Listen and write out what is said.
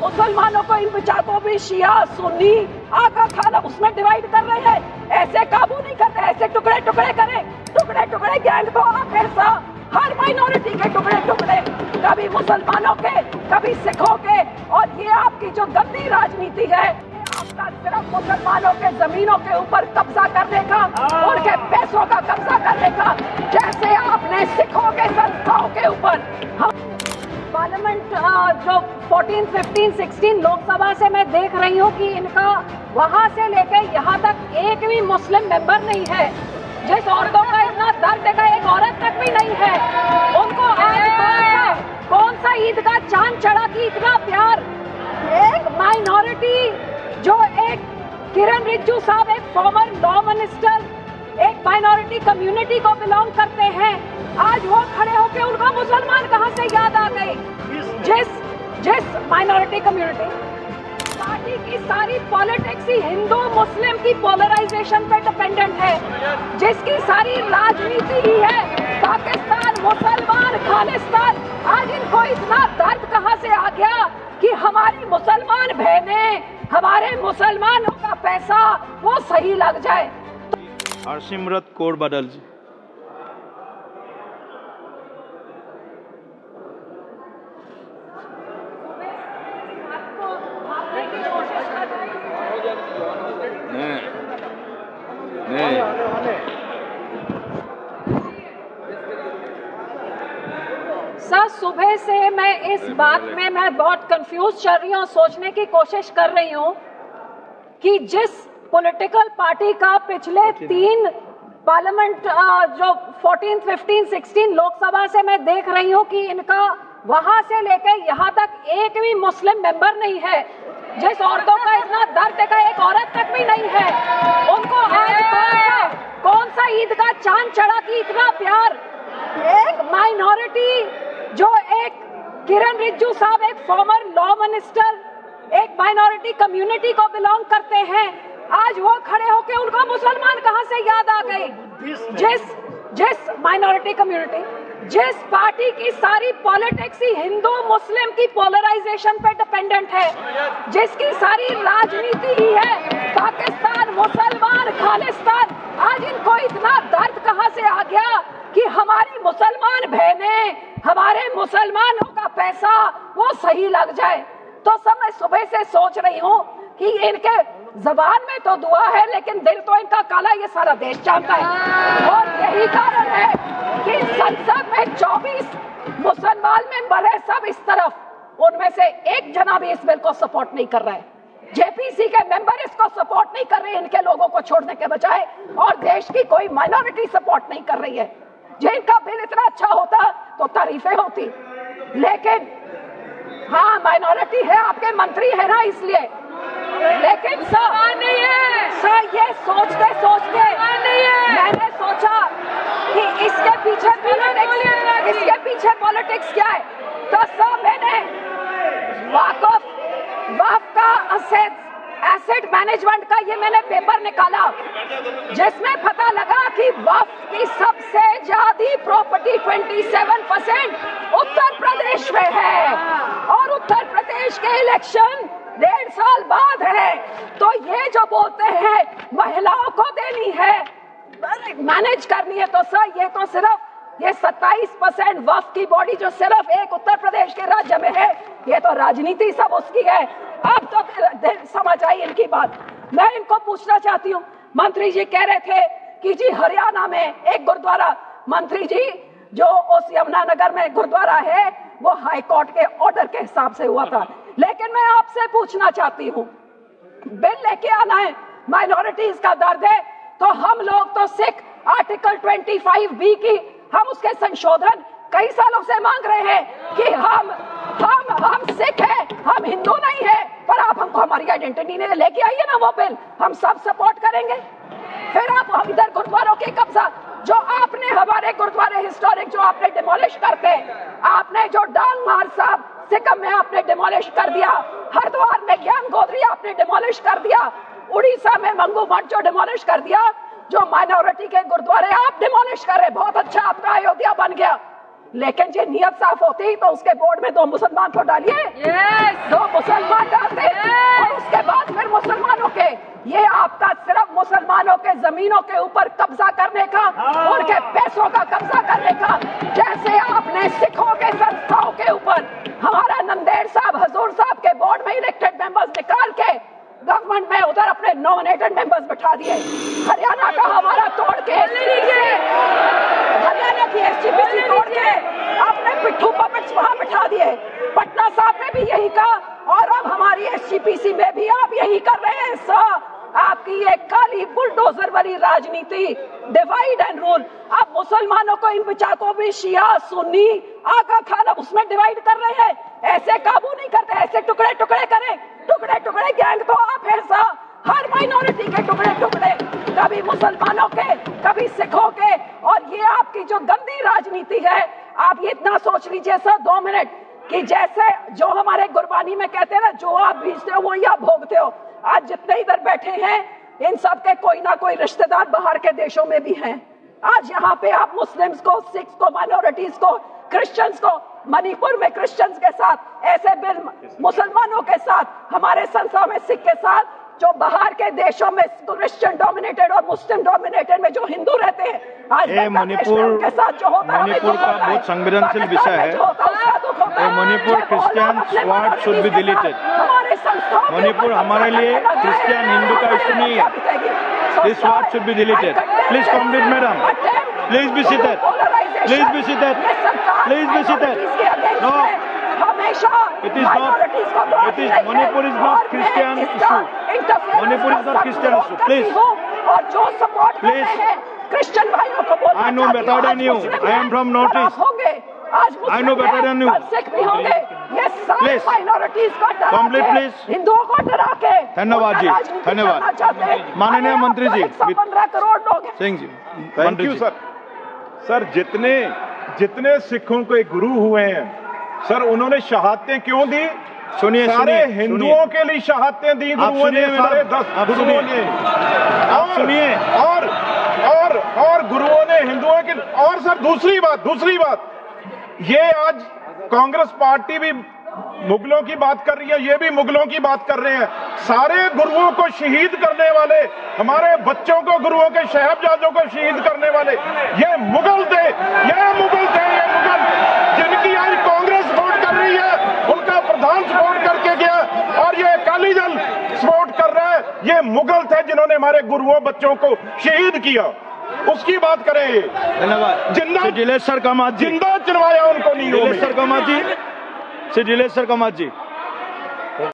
मुसलमानों को इन विचारों में शिया सुन्नी आका खाना उसमें डिवाइड कर रहे हैं। ऐसे काबू नहीं करते, ऐसे टुकड़े टुकड़े करें, टुकड़े टुकड़े गैंग तो आप ऐसा हर माइनॉरिटी के टुकड़े टुकड़े, कभी मुसलमानों के कभी सिखों के। और ये आपकी जो गंदी राजनीति है, आपका सिर्फ मुसलमानों के जमीनों के ऊपर कब्जा करने का, उनके पैसों का कब्जा करने का, जैसे आपने सिखों के संस्थाओं के ऊपर। पार्लियामेंट जो 14, 15, 16 लोकसभा से मैं देख रही हूँ कि इनका वहां से लेकर यहाँ तक एक भी मुस्लिम मेंबर नहीं है। जिस औरतों का इतना दर्द है, एक औरत तक भी नहीं है। उनको आज कौन सा ईद का चांद चढ़ा कि इतना प्यार। एक माइनॉरिटी जो एक किरण रिजिजू साहब, एक फॉर्मर लॉ मिनिस्टर, एक माइनॉरिटी कम्युनिटी को बिलोंग करते हैं, आज वो खड़े होकर उनका मुसलमान कहां से याद आ गए। जिस माइनॉरिटी कम्युनिटी, पार्टी की सारी पॉलिटिक्स ही हिंदू मुस्लिम की पोलराइजेशन पे डिपेंडेंट है, जिसकी सारी राजनीति ही है पाकिस्तान मुसलमान खालिस्तान। आज इनको इतना दर्द कहां से आ गया कि हमारी मुसलमान बहनें, हमारे मुसलमानों का पैसा वो सही लग जाए। हरसिमरत कौर बादल जी। सर, सुबह से मैं इस बात में मैं बहुत कंफ्यूज चल रही हूँ, सोचने की कोशिश कर रही हूँ कि जिस पॉलिटिकल पार्टी का पिछले 3 पार्लियामेंट जो 14, 15, 16 लोकसभा से मैं देख रही हूँ कि इनका वहां से लेकर यहाँ तक एक भी मुस्लिम मेंबर नहीं है। जिस औरतों का इतना दर्द है, एक औरत तक भी नहीं है। उनको आज कौन सा ईद का चांद चढ़ा कि इतना प्यार। एक माइनॉरिटी जो एक किरण रिजिजू साहब, एक फॉर्मर लॉ मिनिस्टर, एक माइनॉरिटी कम्युनिटी को बिलोंग करते हैं, आज वो खड़े होकर उनका मुसलमान कहां से याद आ गए। जिस माइनॉरिटी कम्युनिटी, जिस पार्टी की सारी पॉलिटिक्स ही हिंदू मुस्लिम की पोलराइजेशन पे डिपेंडेंट है, जिसकी सारी राजनीति ही है पाकिस्तान मुसलमान खालिस्तान। आज इनको इतना दर्द कहां से आ गया कि हमारी मुसलमान बहनें, हमारे मुसलमानों का पैसा वो सही लग जाए। तो सब मैं सुबह से सोच रही हूँ कि इनके जबान में तो दुआ है, लेकिन दिल तो इनका काला, ये सारा देश जानता है। और यही कारण है कि संसद में 24 मुसलमान मेंबर है, सब इस तरफ, उनमें से एक जना भी इस बिल को सपोर्ट नहीं कर रहा है। जेपीसी के मेंबर इसको सपोर्ट नहीं कर रहे हैं, इनके लोगों को छोड़ने के बजाय, और देश की कोई माइनॉरिटी सपोर्ट नहीं कर रही है। जिनका बिल इतना अच्छा होता तो तारीफें होती, लेकिन हाँ माइनॉरिटी है, आपके मंत्री है ना, इसलिए। लेकिन सर ये सोचते सोचते मैंने सोचा कि इसके पीछे पॉलिटिक्स क्या है। तो सर मैंने वक्फ का एसेट मैनेजमेंट का ये मैंने पेपर निकाला, जिसमें पता लगा कि वक्फ की सबसे ज्यादा प्रॉपर्टी 27% उत्तर प्रदेश में है, और उत्तर प्रदेश के इलेक्शन 1.5 साल बाद है। तो ये जो बोलते हैं महिलाओं को देनी है, मैनेज करनी है, तो सर ये तो सिर्फ ये 27% वक्फ की बॉडी जो सिर्फ एक उत्तर प्रदेश के राज्य में है, ये तो राजनीति सब उसकी है। अब तो समझ आई इनकी बात। मैं इनको पूछना चाहती हूँ, मंत्री जी कह रहे थे कि जी हरियाणा में एक गुरुद्वारा, मंत्री जी जो उस यमुनानगर में गुरुद्वारा है वो हाई कोर्ट के ऑर्डर के हिसाब से हुआ था। लेकिन मैं आपसे पूछना चाहती हूँ, बिल लेके आना है, माइनॉरिटीज का दर्द है, तो हम लोग तो सिख आर्टिकल 25B की हम उसके संशोधन कई सालों से मांग रहे हैं कि हम सिख हैं, हम हिंदू नहीं है, पर आप हमको हमारी आइडेंटिटी ने लेके आइए ना वो बिल, हम सब सपोर्ट करेंगे। फिर आप इधर गुरुद्वारों के कब्जा, जो आपने हमारे गुरुद्वारे हिस्टोरिक जो आपने डिमोलिश करते, आपने जो डांग मार साहब सिक्किम में आपने डिमोलिश कर दिया, हरिद्वार में ज्ञान गोदरी आपने डिमोलिश कर दिया, उड़ीसा में मंगू मठ जो डिमोलिश कर दिया, जो माइनॉरिटी के गुरुद्वारे आप डिमोलिश कर रहे, बहुत अच्छा आपका अयोध्या बन गया। लेकिन ये नियत साफ होती तो उसके बोर्ड में 2 मुसलमान को डालिए, 2 मुसलमान डालते और उसके बाद फिर मुसलमानों के, ये आपका सिर्फ मुसलमानों के जमीनों के ऊपर कब्जा करने का, उनके पैसों का कब्जा करने का, जैसे आपने सिखों के संस्थाओं के ऊपर हमारा नंदेड़ साहब हजूर साहब के बोर्ड में इलेक्टेड मेंबर्स निकाल के गवर्नमेंट में उधर अपने नॉमिनेटेड मेंबर्स बैठा दिए। हरियाणा का हमारा तोड़ के, हरियाणा की एसजीपीसी तोड़ के आपने पिट्ठू पपेट्स वहां बैठा दिए। पटना साहब ने भी यही कहा और अब हमारी एसजीपीसी में भी आप यही कर रहे हैं सर। आपकी ये काली बुलडोजर वाली राजनीति, डिवाइड एंड रूल, आप मुसलमानों को इन बिचाकों भी शिया सुन्नी आका खान अब उसमें डिवाइड कर रहे हैं। ऐसे काबू नहीं करते, ऐसे टुकड़े टुकड़े करें, टुकड़े टुकड़े गैंग तो आप हैं सर। हर माइनॉरिटी के टुकड़े टुकड़े, कभी मुसलमानों के, कभी सिखों के, और ये आपकी जो गंदी राजनीति है, आप ये इतना सोच लीजिए सर 2 मिनट कि जैसे जो हमारे गुरबानी में कहते हैं ना, जो आप बीजते हो वही आप भोगते हो। आज जितने इधर बैठे हैं इन सब के कोई ना कोई रिश्तेदार बाहर के देशों में भी हैं। आज यहाँ पे आप मुस्लिम्स को, सिख्स को, माइनॉरिटीज को, क्रिश्चियंस को, मणिपुर में क्रिश्चियंस के साथ ऐसे बिल मुसलमानों के साथ, हमारे संस्थाओं में सिख के साथ, जो बाहर के देशों में क्रिश्चियन डोमिनेटेड और मुस्लिम डोमिनेटेड में जो हिंदू रहते हैं, आज मणिपुर के साथ जो होता है, मणिपुर का बहुत संवेदनशील विषय है। Manipur Christian word should be deleted. Manipur हमारे लिए क्रिश्चियन हिंदू का इशू नहीं है। This word should be deleted. Please complete madam, please be seated, please be seated, please be seated. No, it is not, it is, Manipur is not Christian issue. Manipur is not Christian issue. Please, और जो support please, Christian भाइयों को बोलना, I know better than you. I am from Northeast. आज I know better than you. Sikh भी होंगे, ये सारे Please, माइनॉरिटीज को डरा complete के, please. हिंदुओं को डरा के, धन्यवाद जी, धन्यवाद। माननीय मंत्री जी, 115 करोड़ लोग हैं। सिंह जी, थैंक मंत्री यू जी। सर। सर जितने सिखों के गुरु हुए हैं सर, उन्होंने शहादतें क्यों दी? सुनिए, सारे सुनिए, हिंदुओं के लिए शहादतें दी गुरुओं ने, सारे 10 गुरुओं ने। आप सुनिए, और गुरुओं ने हिंदुओं के। और सर दूसरी बात, ये आज कांग्रेस पार्टी भी मुगलों की बात कर रही है, ये भी मुगलों की बात कर रहे हैं। सारे गुरुओं को शहीद करने वाले, हमारे बच्चों को, गुरुओं के साहिबजादों को शहीद करने वाले ये मुगल थे, जिनकी आज कांग्रेस सपोर्ट कर रही है, उनका प्रधान सपोर्ट करके गया और ये अकाली दल सपोर्ट कर रहा है। ये मुगल थे जिन्होंने हमारे गुरुओं बच्चों को शहीद किया, उसकी बात करें। धन्यवाद। जिंदा दिलेश्वर कामत जी, जिंदा चुनवाया उनको नीलों में। दिलेश्वर कामत जी, श्री दिलेश्वर कामत जी।